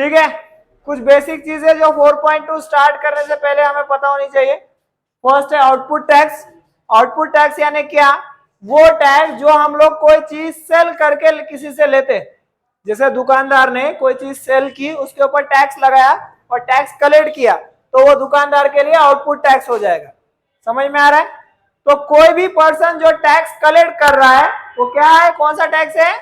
ठीक है, कुछ बेसिक चीजें जो 4.2 स्टार्ट करने से पहले हमें पता होनी चाहिए। फर्स्ट है आउटपुट टैक्स। आउटपुट टैक्स यानी क्या? वो टैक्स जो हम लोग कोई चीज सेल करके किसी से लेते, जैसे दुकानदार ने कोई चीज सेल की, उसके ऊपर टैक्स लगाया और टैक्स कलेक्ट किया, तो वो दुकानदार के लिए आउटपुट टैक्स हो जाएगा। समझ में आ रहा है? तो कोई भी पर्सन जो टैक्स कलेक्ट कर रहा है वो क्या है, कौन सा टैक्स है?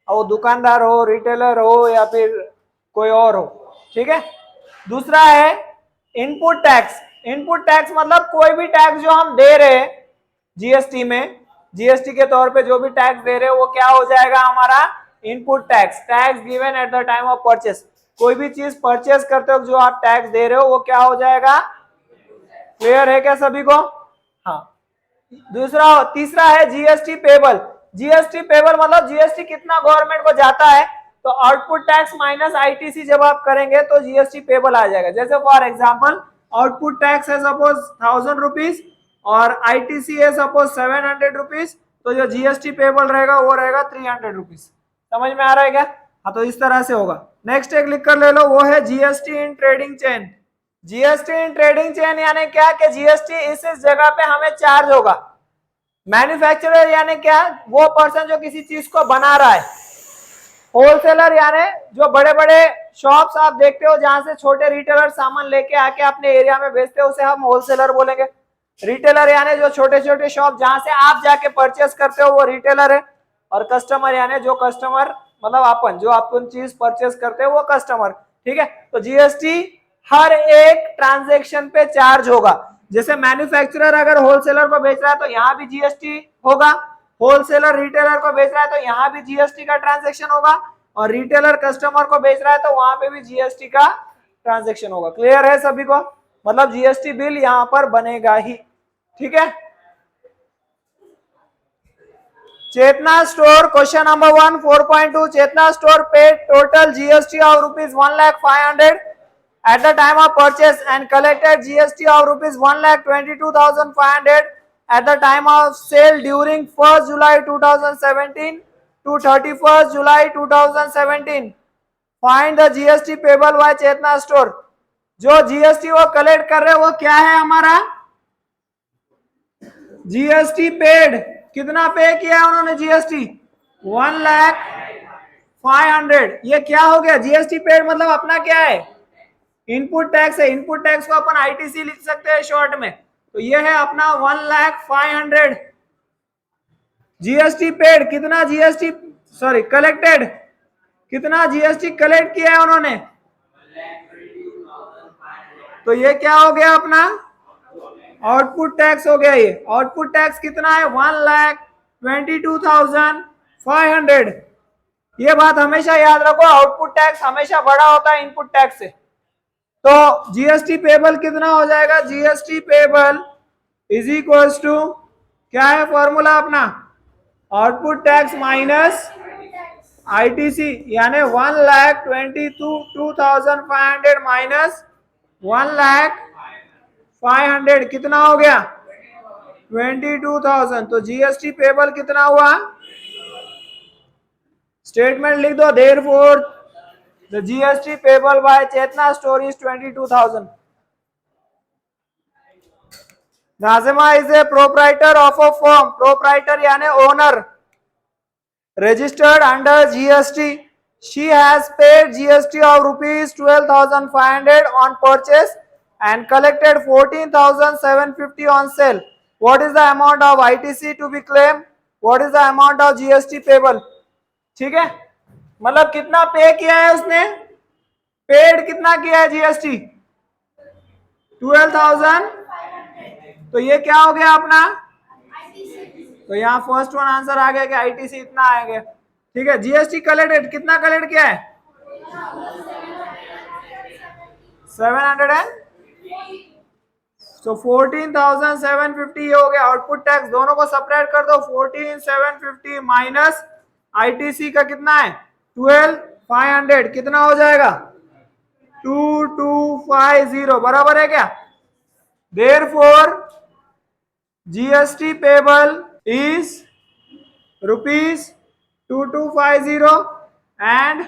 और वो दुकानदार हो, रिटेलर हो या फिर कोई और हो। ठीक है। दूसरा है इनपुट टैक्स। इनपुट टैक्स मतलब कोई भी टैक्स जो हम दे रहे हैं जीएसटी में, जीएसटी के तौर पे जो भी टैक्स दे रहे हो वो क्या हो जाएगा हमारा? Input tax. Tax given at the time of purchase. कोई भी चीज परचेस करते हो जो आप टैक्स दे रहे हो वो क्या हो जाएगा? क्लियर है क्या सभी को? हाँ। तीसरा है जीएसटी पेबल। जीएसटी पेबल मतलब जीएसटी कितना गवर्नमेंट को जाता है, तो आउटपुट टैक्स माइनस आईटीसी जब आप करेंगे तो जीएसटी पेबल आ जाएगा। जैसे फॉर एग्जांपल आउटपुट टैक्स है सपोज 1000 रुपीज और आईटीसी है सपोज 700 रुपीज, तो जो जीएसटी पेबल रहेगा वो रहेगा 300 रुपीज। समझ में आ रहा है क्या? हाँ, तो इस तरह से होगा। नेक्स्ट एक लिख कर ले लो, वो है GST in trading chain. GST in trading chain यानी क्या कि जीएसटी इस जगह पे हमें चार्ज होगा। मैन्युफैक्चरर यानी क्या? वो पर्सन जो किसी चीज को बना रहा है। होलसेलर यानी जो बड़े बड़े शॉप्स आप देखते हो जहां से छोटे रिटेलर सामान लेके आके अपने एरिया में बेचते हैं, उसे हम होलसेलर बोलेंगे। रिटेलर यानी जो छोटे छोटे शॉप जहां से आप जाके परचेस करते हो वो रिटेलर है। और कस्टमर यानी जो कस्टमर मतलब अपन जो अपन चीज परचेस करते हैं वो कस्टमर। ठीक है। तो जीएसटी हर एक ट्रांजेक्शन पे चार्ज होगा। जैसे मैन्युफैक्चरर अगर होलसेलर को बेच रहा है तो यहाँ भी जीएसटी होगा, होलसेलर रिटेलर को बेच रहा है तो यहाँ भी जीएसटी का ट्रांजैक्शन होगा, और रिटेलर कस्टमर को बेच रहा है तो वहां पे भी जीएसटी का ट्रांजैक्शन होगा। क्लियर है सभी को? मतलब जीएसटी बिल यहाँ पर बनेगा ही। ठीक है। Chetna store question number 1 4.2 Chetna store paid total GST of rupees 1,500,000 at the time of purchase and collected GST of rupees 1,22,500 at the time of sale during 1st July 2017 to 31st July 2017. Find the GST payable by Chetna store. जो GST वो collect कर रहे हैं वो क्या है हमारा? GST paid. कितना पे किया है उन्होंने जीएसटी? 1,500,000। ये क्या हो गया? जीएसटी पेड मतलब अपना क्या है? इनपुट टैक्स है। इनपुट टैक्स को अपन आईटीसी लिख सकते हैं शॉर्ट में। तो ये है अपना 1,500,000। जीएसटी पेड कितना? जीएसटी सॉरी कलेक्टेड कितना? जीएसटी कलेक्ट किया है उन्होंने, तो ये क्या हो गया अपना? आउटपुट टैक्स हो गया। ये आउटपुट टैक्स कितना है? 1,22,500। ये बात हमेशा याद रखो, आउटपुट टैक्स हमेशा बड़ा होता है इनपुट टैक्स से। तो जीएसटी पेबल कितना हो जाएगा? GST payable is equal to क्या है फॉर्मूला अपना? आउटपुट टैक्स माइनस आईटीसी, यानी 1,22,500 माइनस 1,500 कितना हो गया? 22,000। तो जीएसटी पेबल कितना हुआ? स्टेटमेंट लिख दो, therefore the GST payable by Chetna store is 22,000. Nazima is a proprietor of a firm. Proprietor यानी owner. Registered under GST. She has paid GST of rupees 12,500 on purchase and collected 14,750 on sale. What is the amount of ITC to be claimed? What is the amount of GST payable? ठीक है, मतलब कितना pay किया है उसने? Paid कितना किया है जीएसटी? 12,000। तो ये क्या हो गया अपना? तो यहाँ फर्स्ट वन आंसर आ गया कि आईटीसी इतना आएगा। ठीक है। जीएसटी कलेक्टेड कितना कलेक्ट किया है? 700 तो 14,750 हो गया। आउटपुट टैक्स दोनों को सेपरेट कर दो, 14,750 माइनस आईटीसी का कितना है? 12,500 कितना हो जाएगा? 2,250 बराबर है क्या? Therefore GST payable is rupees 2,250 and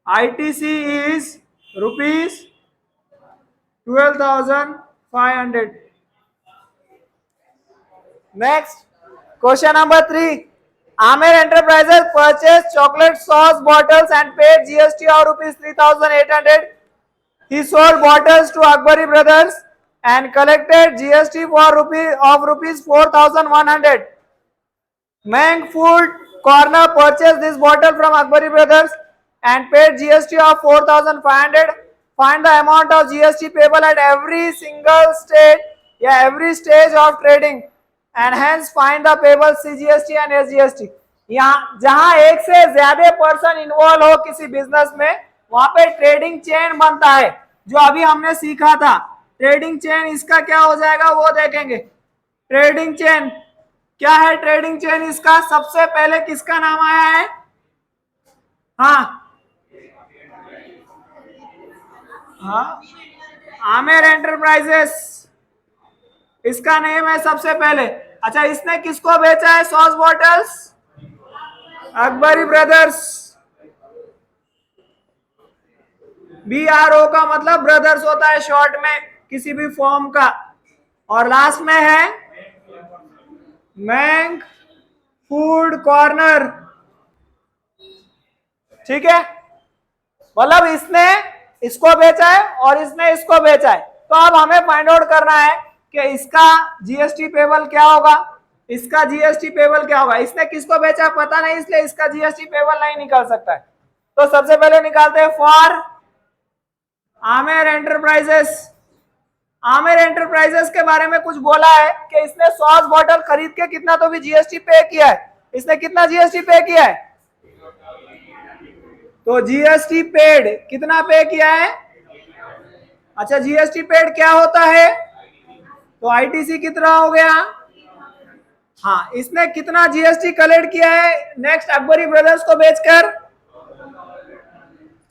ITC is rupees 12,500. Next, question number 3. Amer Enterprises purchased chocolate sauce bottles and paid GST of rupees 3,800. He sold bottles to Akbari Brothers and collected GST for rupees 4,100. Mang Food Corner purchased this bottle from Akbari Brothers and paid GST of 4,500. Find the amount of GST payable at every single stage, every stage of trading, and hence find the payable CGST and SGST. यहाँ जहां एक से ज्यादा person involve हो किसी business में, वहां पे ट्रेडिंग चेन बनता है, जो अभी हमने सीखा था। ट्रेडिंग चेन इसका क्या हो जाएगा वो देखेंगे। ट्रेडिंग चेन क्या है? ट्रेडिंग चेन इसका सबसे पहले किसका नाम आया है? हाँ, आमेर एंटरप्राइजेस इसका नेम है सबसे पहले। अच्छा, इसने किसको बेचा है sauce bottles? Akbari brothers. BRO का मतलब ब्रदर्स होता है शॉर्ट में किसी भी फॉर्म का, और लास्ट में है मैंग फूड कॉर्नर। ठीक है, मतलब इसने इसको बेचा है और इसने इसको बेचा है। तो अब हमें फाइंड आउट करना है कि इसका जीएसटी पेबल क्या होगा, इसका जीएसटी पेबल क्या होगा। इसने किसको बेचा पता नहीं, इसलिए इसका जीएसटी पेबल नहीं निकाल सकता है। तो सबसे पहले निकालते हैं for Amer enterprises. Amer enterprises के बारे में कुछ बोला है कि इसने सॉस बॉटल खरीद के कितना तो भी जीएसटी पे किया है। इसने कितना जीएसटी पे किया है? तो जीएसटी पेड कितना पे किया है? अच्छा, जीएसटी पेड क्या होता है? तो आईटीसी कितना हो गया? हाँ, इसने कितना जीएसटी कलेक्ट किया है नेक्स्ट अकबरी ब्रदर्स को बेचकर?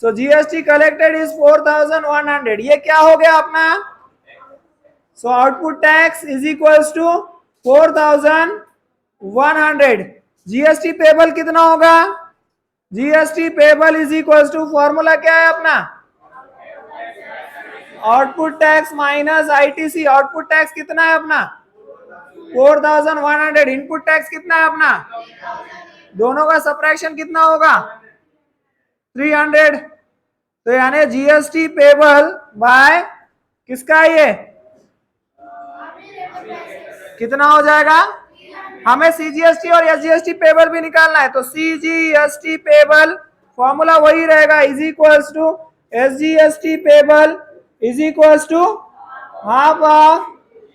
तो जीएसटी कलेक्टेड इज 4,100। ये क्या हो गया अपना? So output tax is equals to 4,100। GST payable कितना होगा? GST payable is equals to, formula क्या है अपना? Output tax minus ITC. Output tax कितना है अपना? 4,100। इनपुट टैक्स कितना है अपना? दोनों का सब्ट्रैक्शन कितना होगा? 300। तो यानी जीएसटी पेबल बाय किसका ये कितना हो जाएगा? हमें सीजीएसटी और एसजीएसटी पेबल भी निकालना है। तो सीजीएसटी पेबल फॉर्मूला वही रहेगा, is equals to SGST payable is equals to half of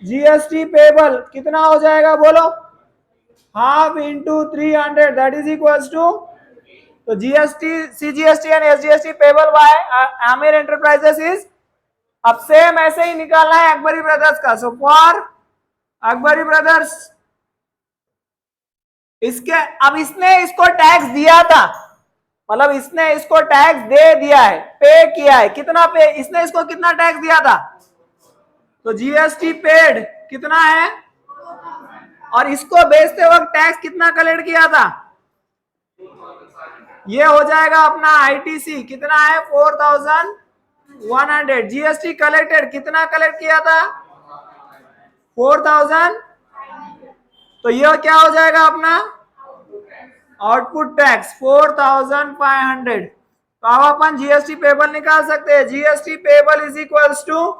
GST payable. कितना हो जाएगा बोलो? Half into 300, that is equals to. तो GST, CGST and SGST payable by Aamer enterprises is, अब सेम ऐसे ही निकालना है अकबरी ब्रदर्स का। सो फॉर अकबरी ब्रदर्स, इसके अब इसने इसको टैक्स दिया था, मतलब इसने इसको टैक्स दे दिया है, पे किया है। कितना पे? इसने इसको कितना टैक्स दिया था? तो जीएसटी पेड कितना है? और इसको बेचते वक्त टैक्स कितना कलेक्ट किया था? ये हो जाएगा अपना आईटीसी कितना है? 4,100। जीएसटी कलेक्टेड कितना कलेक्ट किया था? 4,000। तो ये क्या हो जाएगा अपना? Output tax 4,500। तो अब अपन जीएसटी पेबल निकाल सकते हैं। GST payable is equals to,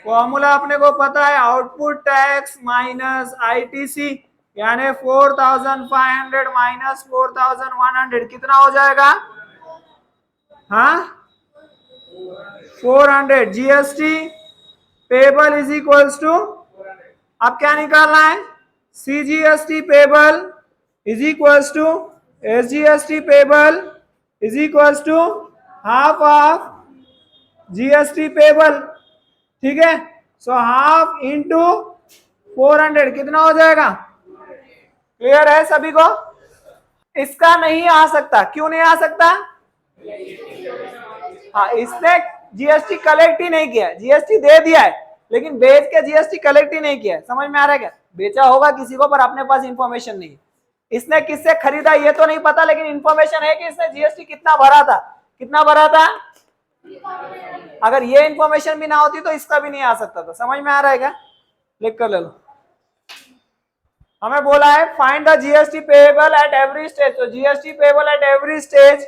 formula अपने को पता है, आउटपुट टैक्स माइनस आईटीसी, यानी 4,500 माइनस 4,100 कितना हो जाएगा? हाँ, 400। GST payable is equals to, अब क्या निकालना है? CGST payable is equals to SGST payable is equals to half of GST payable. ठीक है, सो हाफ इंटू 400 कितना हो जाएगा? क्लियर है सभी को? इसका नहीं आ सकता। क्यों नहीं आ सकता? हाँ, इसने जीएसटी कलेक्ट ही नहीं किया, जीएसटी दे दिया है लेकिन बेच के जीएसटी कलेक्ट ही नहीं किया। समझ में आ रहा है क्या? बेचा होगा किसी को पर अपने पास इंफॉर्मेशन नहीं है। इसने किससे खरीदा ये तो नहीं पता, लेकिन इंफॉर्मेशन है कि इसने जीएसटी कितना भरा था। कितना भरा था? अगर ये इंफॉर्मेशन भी ना होती तो इसका भी नहीं आ सकता था। समझ में आ रहा है क्या? लिख कर ले लो। हमें बोला है find the GST payable at every stage. तो GST payable at every stage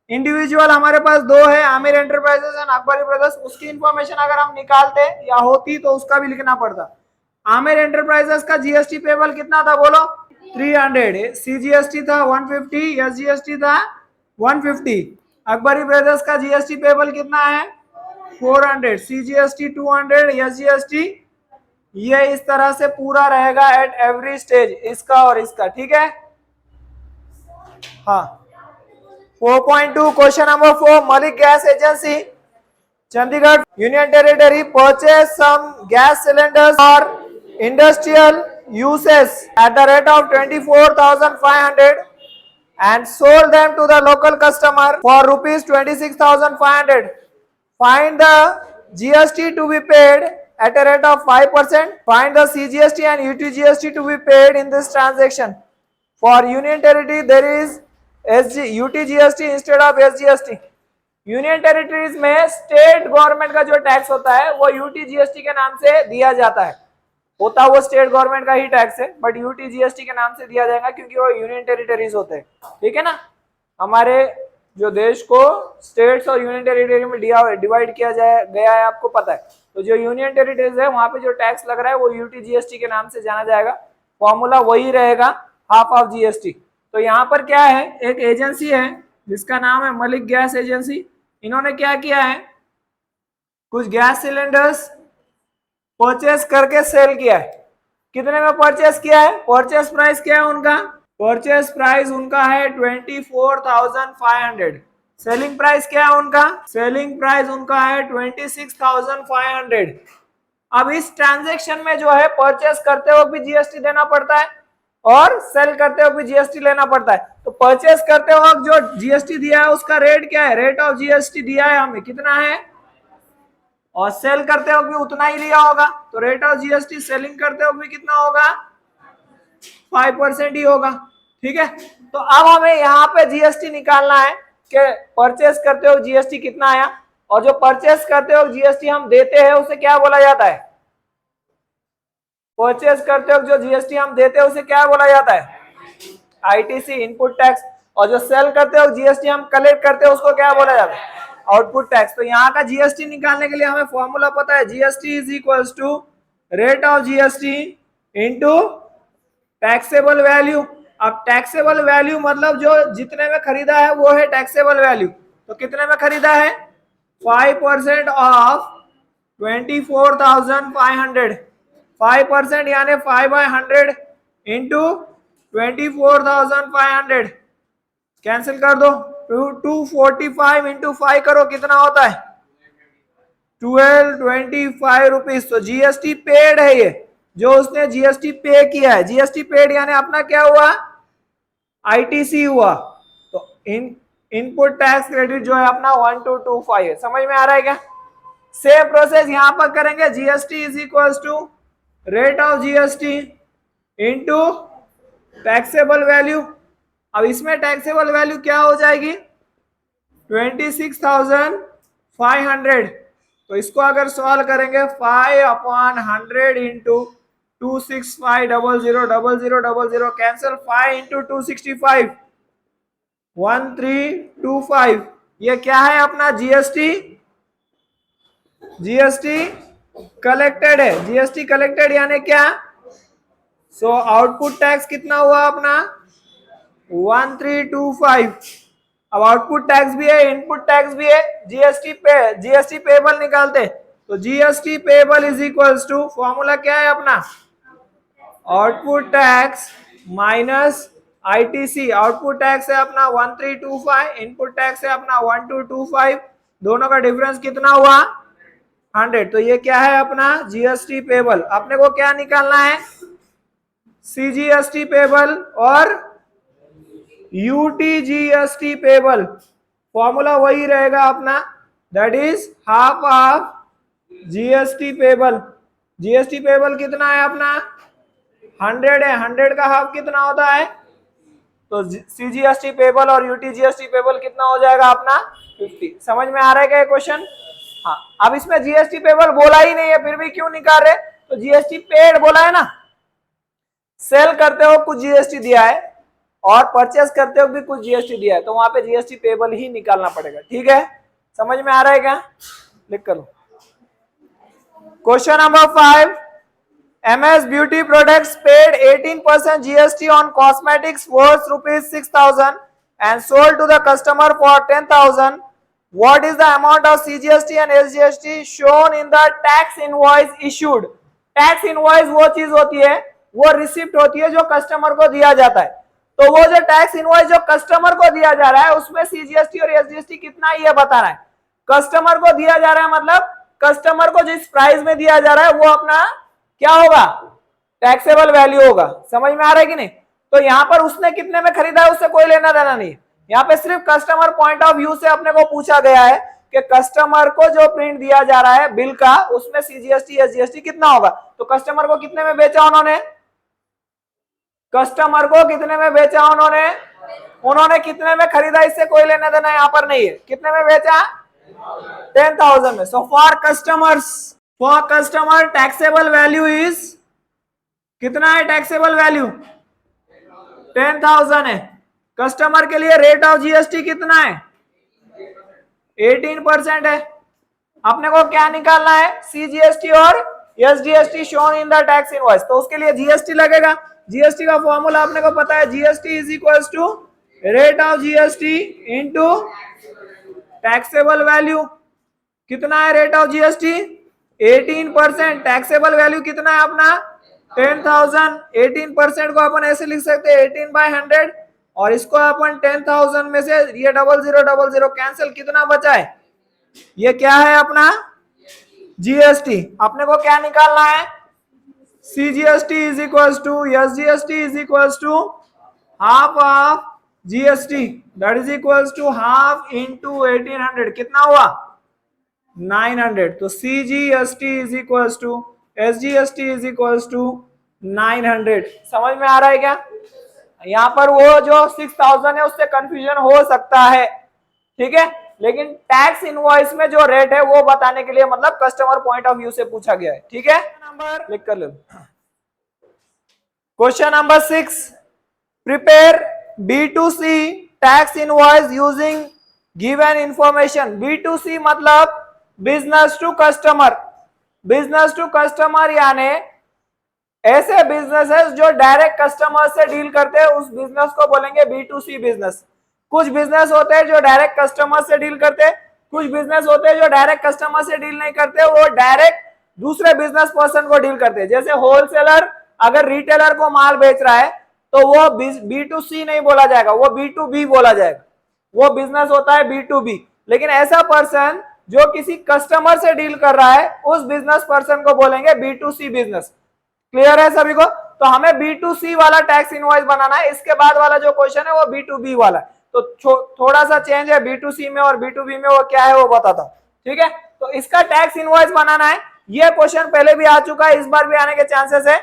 individual हमारे पास दो है, Aamir enterprises and Akbari brothers. उसकी इंफॉर्मेशन अगर हम निकालते या होती तो उसका भी लिखना पड़ता। आमिर एंटरप्राइजेस का जीएसटी पेएबल कितना था बोलो? 300। सीजीएसटी था 150, एसजीएसटी था 150। अकबरी ब्रदर्स का जीएसटी पेएबल कितना है? 400, सीजीएसटी 200, एसजीएसटी। ये इस तरह से पूरा रहेगा एट एवरी स्टेज, इसका और इसका। ठीक है? हाँ। 4.2 question number 4, Malik gas agency Chandigarh union territory purchase some gas cylinders for industrial uses at the rate of 24,500 and sold them to the local customer for rupees 26,500. Find the GST to be paid at a rate of 5%. Find the CGST and UTGST to be paid in this transaction. For Union Territory, there is UTGST instead of SGST. Union territories में state government का जो tax होता है वो UTGST के नाम से दिया जाता है। होता वो स्टेट गवर्नमेंट का ही टैक्स है, बट यूटीजीएसटी के नाम से दिया जाएगा क्योंकि वो यूनियन टेरिटरीज होते हैं। ठीक है ना? हमारे जो देश को स्टेट्स और यूनियन टेरिटरी में डिवाइड किया गया है, आपको पता है। तो जो यूनियन टेरिटरीज है वहां पे जो टैक्स लग रहा है वो यूटीजीएसटी के नाम से जाना जाएगा। फॉर्मूला वही रहेगा, हाफ ऑफ जीएसटी। तो यहाँ पर क्या है, एक एजेंसी है जिसका नाम है मलिक गैस एजेंसी। इन्होंने क्या किया है, कुछ गैस सिलेंडर्स परचेस करके सेल किया है। कितने में परचेस किया है? परचेस प्राइस क्या है उनका? परचेस प्राइस उनका है 24,500। सेलिंग प्राइस क्या है उनका? सेलिंग प्राइस उनका है 26,500। अब इस ट्रांजैक्शन में जो है परचेस करते वक्त भी जीएसटी देना पड़ता है और सेल करते वक्त भी जीएसटी लेना पड़ता है। तो परचेस करते वक्त जो जीएसटी दिया है उसका रेट क्या है? रेट ऑफ जीएसटी दिया है हमें, कितना है? और सेल करते वक्त भी उतना ही लिया होगा। तो रेट ऑफ जीएसटी सेलिंग करते वक्त भी कितना होगा? 5% ही होगा। ठीक है? तो अब हमें यहाँ पे जीएसटी निकालना है कि परचेस करते वक्त जीएसटी कितना आया, और जो परचेस करते वक्त जीएसटी हम देते हैं उसे क्या बोला जाता है? परचेस करते वक्त जो जीएसटी हम देते हैं उसे क्या बोला जाता है? ITC, input tax. और जो सेल करते वक्त जीएसटी हम कलेक्ट करते हैं उसको क्या बोला जाता है? Output tax. तो यहाँ का जीएसटी निकालने के लिए हमें फॉर्मूला पता है, GST is equals to rate of GST into taxable value. अब टैक्सेबल वैल्यू मतलब जो जितने में खरीदा है वो है टैक्सेबल वैल्यू। तो कितने में खरीदा है? 5% ऑफ 24,500। 5% यानी 5/100 इंटू 24,500। कैंसिल कर दो। 245 इंटू 5 करो, कितना होता है? 1225 रुपीज। तो जीएसटी पेड है ये, जो उसने जीएसटी पे किया है। जीएसटी पेड यानी अपना क्या हुआ? आईटीसी हुआ। तो इनपुट टैक्स क्रेडिट जो है अपना 1225 है। समझ में आ रहा है क्या? सेम प्रोसेस यहां पर करेंगे। GST is equals to rate of GST into taxable value. अब इसमें टैक्सेबल वैल्यू क्या हो जाएगी? 26,500। तो इसको अगर सॉल्व करेंगे 5/100 इंटू 265,000,000 कैंसिल। 5 इंटू 265 1325। ये क्या है अपना? जीएसटी। जीएसटी कलेक्टेड है। जीएसटी कलेक्टेड यानी क्या? सो आउटपुट टैक्स कितना हुआ अपना? 1325। अब आउटपुट टैक्स भी है, इनपुट टैक्स भी है, जीएसटी पेबल निकालते। तो GST payable is equals to, formula क्या है अपना? Output tax minus ITC. Output tax है अपना 1325, इनपुट टैक्स है अपना 1225। दोनों का डिफरेंस कितना हुआ? 100। तो ये क्या है अपना? GST payable. अपने को क्या निकालना है? सीजीएसटी पेबल और यूटीजीएसटी पेबल। फॉर्मूला वही रहेगा अपना, that is half of GST payable. GST payable कितना है अपना? 100 है। 100 का हाफ कितना होता है? तो सीजीएसटी पेबल और यूटीजीएसटी पेबल कितना हो जाएगा अपना 50। समझ में आ रहा है क्या क्वेश्चन? हाँ, अब इसमें जीएसटी पेबल बोला ही नहीं है, फिर भी क्यों निकाल रहे? तो जीएसटी पेड बोला है ना, सेल करते हो कुछ जीएसटी दिया है और परचेस करते हो भी कुछ जीएसटी दिया है, तो वहां पे जीएसटी पेबल ही निकालना पड़ेगा। ठीक है, समझ में आ रहा है क्या? लिख कर लो। Question number 5, MS Beauty Products paid 18% GST on cosmetics worth ₹6,000 and sold to the customer for 10,000. What is the amount of CGST and SGST shown in the tax invoice issued? Tax invoice वो चीज होती है, वो receipt होती है जो customer को दिया जाता है। तो वो जो टैक्स इनवॉइस जो कस्टमर को दिया जा रहा है उसमें सीजीएसटी और एसजीएसटी कितना ये बताना है। कस्टमर को दिया जा रहा है मतलब कस्टमर को जिस प्राइस में दिया जा रहा है वो अपना क्या होगा? टैक्सेबल वैल्यू होगा। समझ में आ रहा है कि नहीं? तो यहाँ पर उसने कितने में खरीदा है उससे कोई लेना देना नहीं, यहाँ पे सिर्फ कस्टमर पॉइंट ऑफ व्यू से अपने को पूछा गया है कि कस्टमर को जो प्रिंट दिया जा रहा है बिल का उसमें सीजीएसटी एसजीएसटी कितना होगा। तो कस्टमर को कितने में बेचा उन्होंने? कस्टमर को कितने में बेचा उन्होंने? उन्होंने कितने में खरीदा इससे कोई लेना देना यहाँ पर नहीं है। कितने में बेचा? 10,000 में। So for customer taxable value is कितना है? टैक्सेबल वैल्यू 10,000 है। कस्टमर के लिए रेट ऑफ जीएसटी कितना है? 18% है। अपने को क्या निकालना है? सीजीएसटी और SGST shown in the tax invoice. तो उसके लिए जीएसटी लगेगा। जीएसटी का फॉर्मूला आपने को पता है, GST is equals to rate of GST into taxable value. कितना है rate of GST? 18%। Taxable value कितना है अपना? 10,000। 18% को अपन ऐसे लिख सकते हैं 18/100 और इसको अपन 10,000 में से ये 0000 कैंसिल, कितना बचा है? ये क्या है अपना? जीएसटी। अपने को क्या निकालना है? CGST is equals to SGST is equals to half of GST, that is equals to half into 1800। कितना हुआ? 900। तो CGST is equals to SGST is equals to 900। समझ में आ रहा है क्या? यहाँ पर वो जो 6,000 है उससे कंफ्यूजन हो सकता है, ठीक है, लेकिन टैक्स इनवॉइस में जो रेट है वो बताने के लिए मतलब कस्टमर पॉइंट ऑफ व्यू से पूछा गया है। ठीक है, नंबर लिख कर लो। Question number 6, prepare B2C tax invoice using given information. B2C मतलब business to customer. Business to customer यानी ऐसे बिजनेसेस जो डायरेक्ट कस्टमर से डील करते हैं उस बिजनेस को बोलेंगे B2C बिजनेस। कुछ बिजनेस होते हैं जो डायरेक्ट कस्टमर से डील करते हैं, कुछ बिजनेस होते हैं जो डायरेक्ट कस्टमर से डील नहीं करते, वो डायरेक्ट दूसरे बिजनेस पर्सन को डील करते हैं। जैसे होलसेलर अगर रिटेलर को माल बेच रहा है तो वो B2C नहीं बोला जाएगा, वो B2B बोला जाएगा। वो बिजनेस होता है B2B। लेकिन ऐसा पर्सन जो किसी कस्टमर से डील कर रहा है उस बिजनेस पर्सन को बोलेंगे B2C बिजनेस। क्लियर है सभी को? तो हमें B2C वाला टैक्स इनवॉइस बनाना है। इसके बाद वाला जो क्वेश्चन है वो B2B वाला है, तो थोड़ा सा चेंज है B2C में और B2B में, वो क्या है वो बताता हूं। ठीक है, तो इसका टैक्स इनवॉइस बनाना है। ये क्वेश्चन पहले भी आ चुका है, इस बार भी आने के चांसेस है।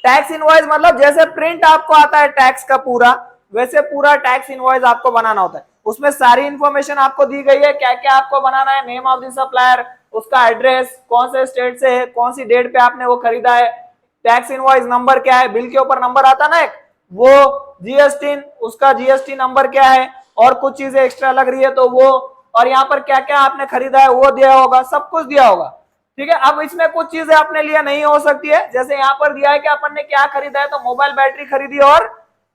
टैक्स इनवॉइस मतलब जैसे प्रिंट आपको आता है टैक्स का पूरा, वैसे पूरा टैक्स इनवॉइस आपको बनाना होता है। उसमें सारी इंफॉर्मेशन आपको दी गई है, क्या क्या आपको बनाना है, नेम ऑफ द सप्लायर, उसका एड्रेस, कौन से स्टेट से है, कौन सी डेट पे आपने वो खरीदा है, टैक्स इनवॉइस नंबर क्या है, बिल के ऊपर नंबर आता ना एक, वो जीएसटी, उसका जीएसटी नंबर क्या है, और कुछ चीजें एक्स्ट्रा लग रही है तो वो, और यहाँ पर क्या क्या आपने खरीदा है वो दिया होगा, सब कुछ दिया होगा। ठीक है, अब इसमें कुछ चीजें अपने लिए नहीं हो सकती है, जैसे यहाँ पर दिया है कि अपन ने क्या खरीदा है, तो मोबाइल बैटरी खरीदी और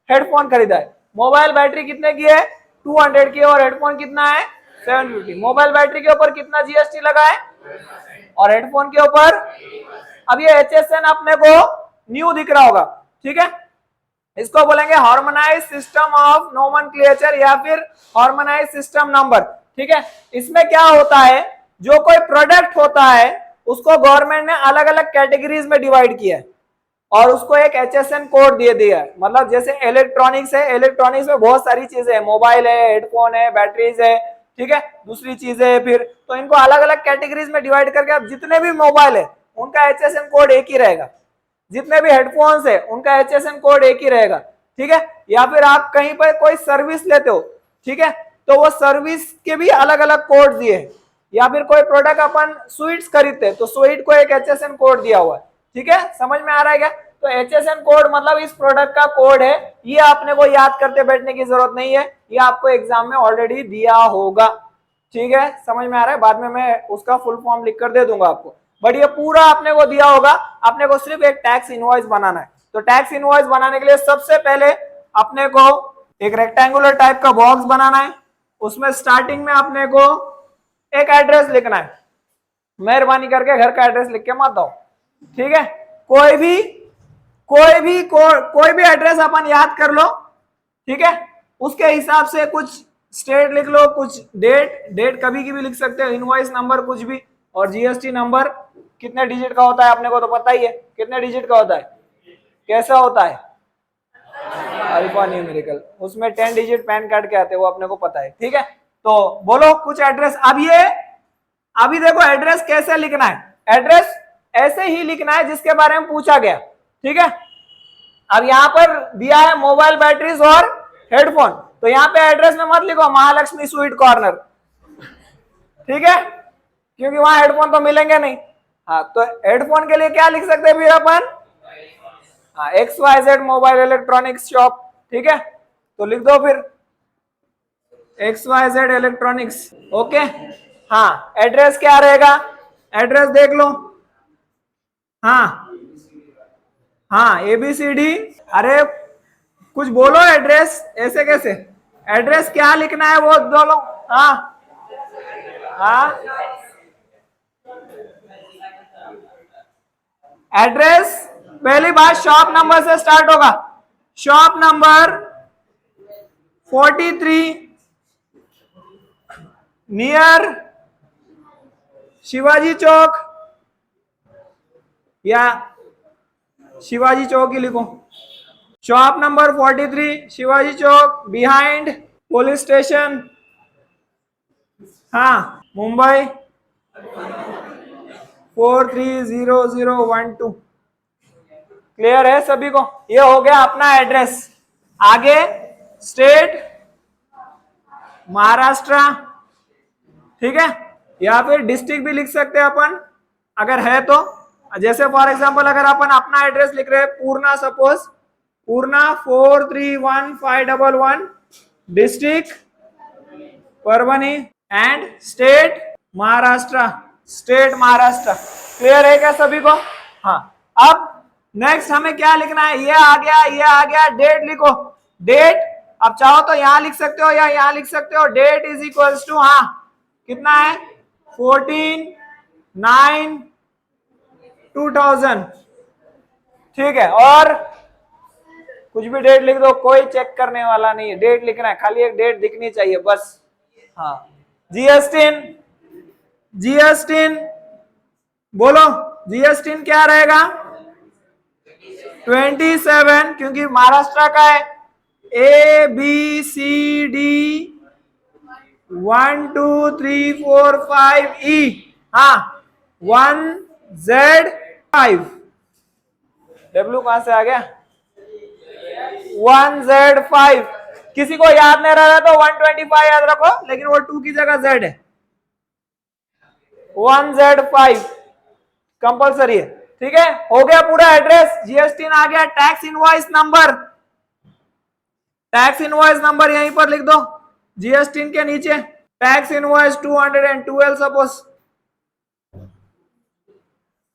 हेडफोन खरीदा है। मोबाइल बैटरी कितने की है? 200 की, और हेडफोन कितना है? 750। मोबाइल बैटरी के ऊपर कितना जीएसटी लगा है और हेडफोन के ऊपर? अब ये HSN अपने को न्यू दिख रहा होगा। ठीक है, इसको बोलेंगे हार्मोनाइज सिस्टम ऑफ नोमेनक्लेचर या फिर हार्मोनाइज सिस्टम नंबर। ठीक है, इसमें क्या होता है, जो कोई प्रोडक्ट होता है उसको गवर्नमेंट ने अलग अलग कैटेगरीज में डिवाइड किया है और उसको एक HSN कोड दे दिया है। मतलब जैसे इलेक्ट्रॉनिक्स है, इलेक्ट्रॉनिक्स में बहुत सारी चीजें है, मोबाइल है, हेडफोन है, बैटरीज है, ठीक है, दूसरी चीजें है, फिर तो इनको अलग अलग कैटेगरीज में डिवाइड करके अब जितने भी मोबाइल है उनका HSN कोड एक ही रहेगा, जितने भी हेडफोन्स है उनका HSN कोड एक ही रहेगा, ठीक है, या फिर आप कहीं पर कोई सर्विस लेते हो, ठीक है, तो वो सर्विस के भी अलग अलग कोड दिए हैं, या फिर कोई प्रोडक्ट अपन स्वीट्स खरीदते हैं तो स्वीट को एक HSN कोड दिया हुआ है, ठीक है, समझ में आ रहा है क्या? तो HSN कोड मतलब इस प्रोडक्ट का कोड है, ये आपने को याद करते बैठने की जरूरत नहीं है, ये आपको एग्जाम में ऑलरेडी दिया होगा, ठीक है, समझ में आ रहा है? बाद में मैं उसका फुल फॉर्म लिख कर दे दूंगा आपको, बट ये पूरा आपने को दिया होगा, आपने को सिर्फ एक टैक्स इनवॉइस बनाना है। तो टैक्स इनवॉइस बनाने के लिए सबसे पहले अपने को एक रेक्टेंगुलर टाइप का बॉक्स बनाना है, उसमें स्टार्टिंग में अपने को एक एड्रेस लिखना है, मेहरबानी करके घर का एड्रेस लिख के मत आओ, ठीक है, कोई भी एड्रेस अपन याद कर लो, ठीक है, उसके हिसाब से कुछ स्टेट लिख लो, कुछ डेट कभी की भी लिख सकते हो, इनवॉइस नंबर कुछ भी, और GST नंबर कितने डिजिट का होता है अपने को तो पता ही है, कितने डिजिट का होता है, कैसा होता है, अल्फा न्यूमेरिकल, उसमें 10 डिजिट पैन कार्ड के आते हैं, वो अपने को पता है, ठीक है। तो बोलो कुछ एड्रेस, अभी देखो एड्रेस कैसे लिखना है, एड्रेस ऐसे ही लिखना है जिसके बारे में पूछा गया, ठीक है। अब यहाँ पर दिया है मोबाइल बैटरीज और हेडफोन, तो यहाँ पे एड्रेस में मत लिखो महालक्ष्मी स्वीट कॉर्नर, ठीक है, क्योंकि वहां हेडफोन तो मिलेंगे नहीं। हाँ, तो हेडफोन के लिए क्या लिख सकते हैं फिर अपन, XYZ मोबाइल इलेक्ट्रॉनिक्स शॉप, ठीक है, तो लिख दो फिर XYZ इलेक्ट्रॉनिक्स, ओके। हाँ, एड्रेस क्या रहेगा, एड्रेस देख लो, हाँ ABCD, अरे कुछ बोलो एड्रेस, ऐसे कैसे, एड्रेस क्या लिखना है वो बोलो, हाँ एड्रेस पहली बात शॉप नंबर से स्टार्ट होगा, शॉप नंबर 43 नियर शिवाजी चौक, या शिवाजी चौक ही लिखो, शॉप नंबर 43 शिवाजी चौक बिहाइंड पुलिस स्टेशन, हाँ मुंबई 430012, क्लियर है सभी को? ये हो गया अपना एड्रेस। आगे स्टेट महाराष्ट्र, ठीक है, या फिर डिस्ट्रिक्ट भी लिख सकते हैं अपन अगर है तो, जैसे फॉर एग्जांपल अगर अपन अपना एड्रेस लिख रहे हैं Purna, suppose Purna 431511, district Parbhani and state Maharashtra, clear है क्या सभी को? हाँ, अब नेक्स्ट हमें क्या लिखना है, ये आ गया, डेट लिखो, डेट अब चाहो तो यहां लिख सकते हो या यहां लिख सकते हो, डेट इज इक्वल्स टू, हाँ कितना है 14/9/2000, ठीक है, और कुछ भी डेट लिख दो, कोई चेक करने वाला नहीं है, डेट लिखना है, खाली एक डेट दिखनी चाहिए बस। हाँ, GST बोलो, GST क्या रहेगा 27, क्योंकि महाराष्ट्र का है, ABCD 1 2 3 4 5E, हाँ 1Z5, W कहां से आ गया 1Z5, किसी को याद नहीं रह रहा तो 125 याद रखो, लेकिन वो 2 की जगह Z है, 1Z5 कंपल्सरी है, ठीक है, हो गया पूरा एड्रेस, GST आ गया, टैक्स इनवॉइस नंबर यहीं पर लिख दो, GST के नीचे tax invoice 212 suppose,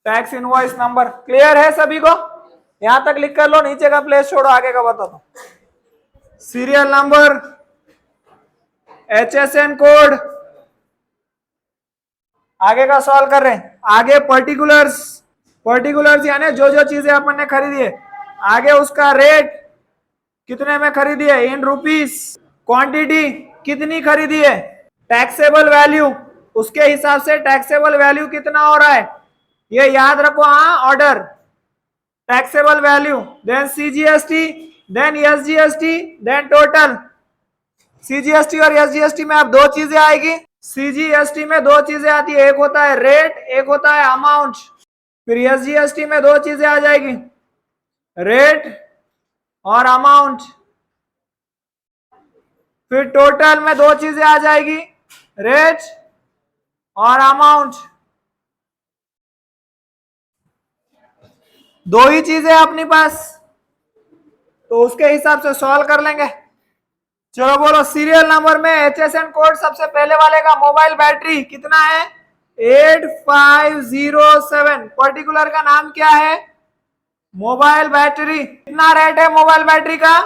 tax invoice number, clear है सभी को? यहां तक लिख कर लो, नीचे का प्लेस छोड़ो, आगे का बता दो, सीरियल नंबर, HSN कोड, आगे का सॉल्व कर रहे हैं, आगे पर्टिकुलर्स यानी जो चीजें अपन ने खरीदी है, आगे उसका रेट कितने में खरीदी है इन रुपीस, क्वांटिटी कितनी खरीदी है, टैक्सेबल वैल्यू, उसके हिसाब से टैक्सेबल वैल्यू कितना हो रहा है ये याद रखो, हाँ order taxable value, then CGST, then SGST, then total. CGST और SGST में अब दो चीजें आएगी, CGST में दो चीजें आती है, एक होता है रेट, एक होता है अमाउंट, फिर SGST में दो चीजें आ जाएगी, रेट और अमाउंट, फिर टोटल में दो चीजें आ जाएगी, रेट और अमाउंट, दो ही चीजें अपनी पास, तो उसके हिसाब से सॉल्व कर लेंगे। चलो बोलो, सीरियल नंबर में HSN कोड सबसे पहले वाले का मोबाइल बैटरी कितना है, 8507। पर्टिकुलर का नाम क्या है, मोबाइल बैटरी। कितना रेट है मोबाइल बैटरी का,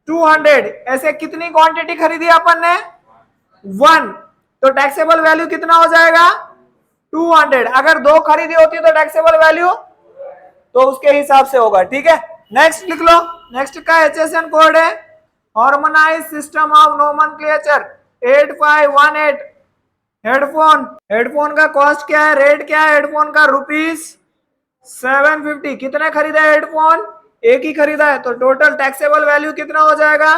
₹200। ऐसे कितनी क्वांटिटी खरीदी अपन ने, 1, तो टैक्सेबल वैल्यू कितना हो जाएगा, 200। अगर 2 खरीदी होती तो टैक्सेबल वैल्यू तो उसके हिसाब से होगा। ठीक है, नेक्स्ट लिख लो। नेक्स्ट का HSN कोड है harmonise system of nomenclature 8518। Headphone का कॉस्ट क्या है, रेट क्या है हेडफोन का, ₹750। कितने खरीदा है हेडफोन, एक ही खरीदा है, तो टोटल टैक्सेबल वैल्यू कितना हो जाएगा।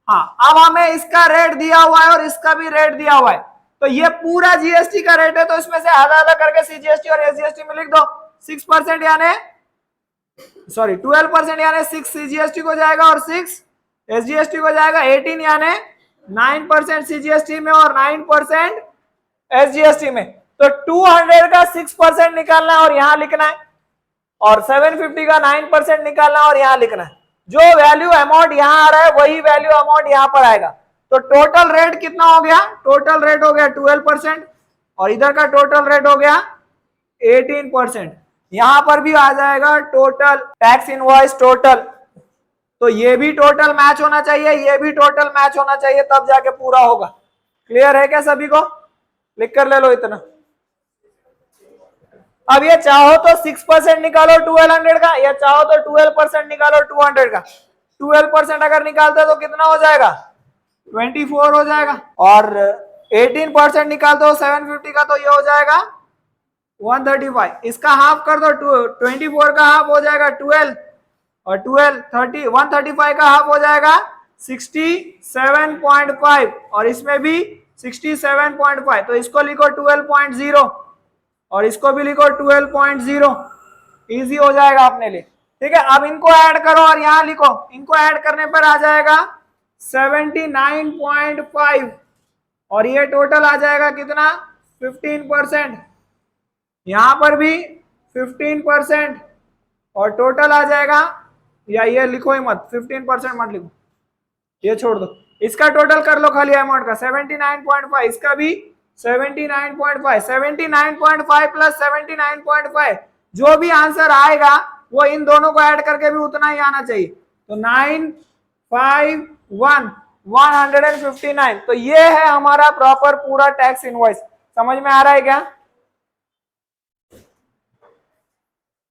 हाँ, अब हमें इसका रेट दिया हुआ है और इसका भी रेट दिया हुआ है, तो ये पूरा जीएसटी का रेट है, तो इसमें से आधा आधा करके सीजीएसटी और एसजीएसटी में लिख दो। 6% यानी 12% यानी 6 सीजीएसटी को जाएगा और 6 एसजीएसटी को जाएगा। 18 यानी 9% सीजीएसटी में और 9% एसजीएसटी में। तो 200 का 6% निकालना है और यहां लिखना है, और 750 का 9% निकालना है और यहां लिखना है। जो वैल्यू अमाउंट यहां आ रहा है वही वैल्यू अमाउंट यहां पर आएगा। तो टोटल रेट कितना हो गया, टोटल रेट हो गया 12% और इधर का टोटल रेट हो गया 18%। यहां पर भी आ जाएगा टोटल टैक्स इनवॉइस टोटल, तो ये भी टोटल मैच होना चाहिए, ये भी टोटल मैच होना चाहिए, तब जाके पूरा होगा। क्लियर है क्या सभी को, लिख कर ले लो इतना। अब ये चाहो तो 6% निकालो 1200 का, या चाहो तो 12% निकालो 200 का। 12% अगर निकालते तो कितना हो जाएगा, 24 हो जाएगा, और 18% निकालते हो 750 का, तो ये हो जाएगा 135। इसका हाफ कर दो, 24 का हाफ हो जाएगा 12, और 135 का हाफ हो जाएगा 67.5, और इसमें भी 67.5, तो इसको लिखो 12.0 और इसको भी लिखो 12.0। इजी हो जाएगा अपने लिए। ठीक है, अब इनको ऐड करो और यहां लिखो, इनको ऐड करने पर आ जाएगा 79.5, और ये टोटल आ जाएगा कितना, 15%। यहां पर भी 15%, और टोटल आ जाएगा, या ये लिखो ही मत, 15% मत लिखो, ये छोड़ दो। इसका टोटल कर लो खाली अमाउंट का 79.5, इसका भी 79.5, 79.5 प्लस 79.5, जो भी आंसर आएगा वो इन दोनों को ऐड करके भी उतना ही आना चाहिए। तो 159, तो ये है हमारा प्रॉपर पूरा टैक्स इनवॉइस। समझ में आ रहा है क्या।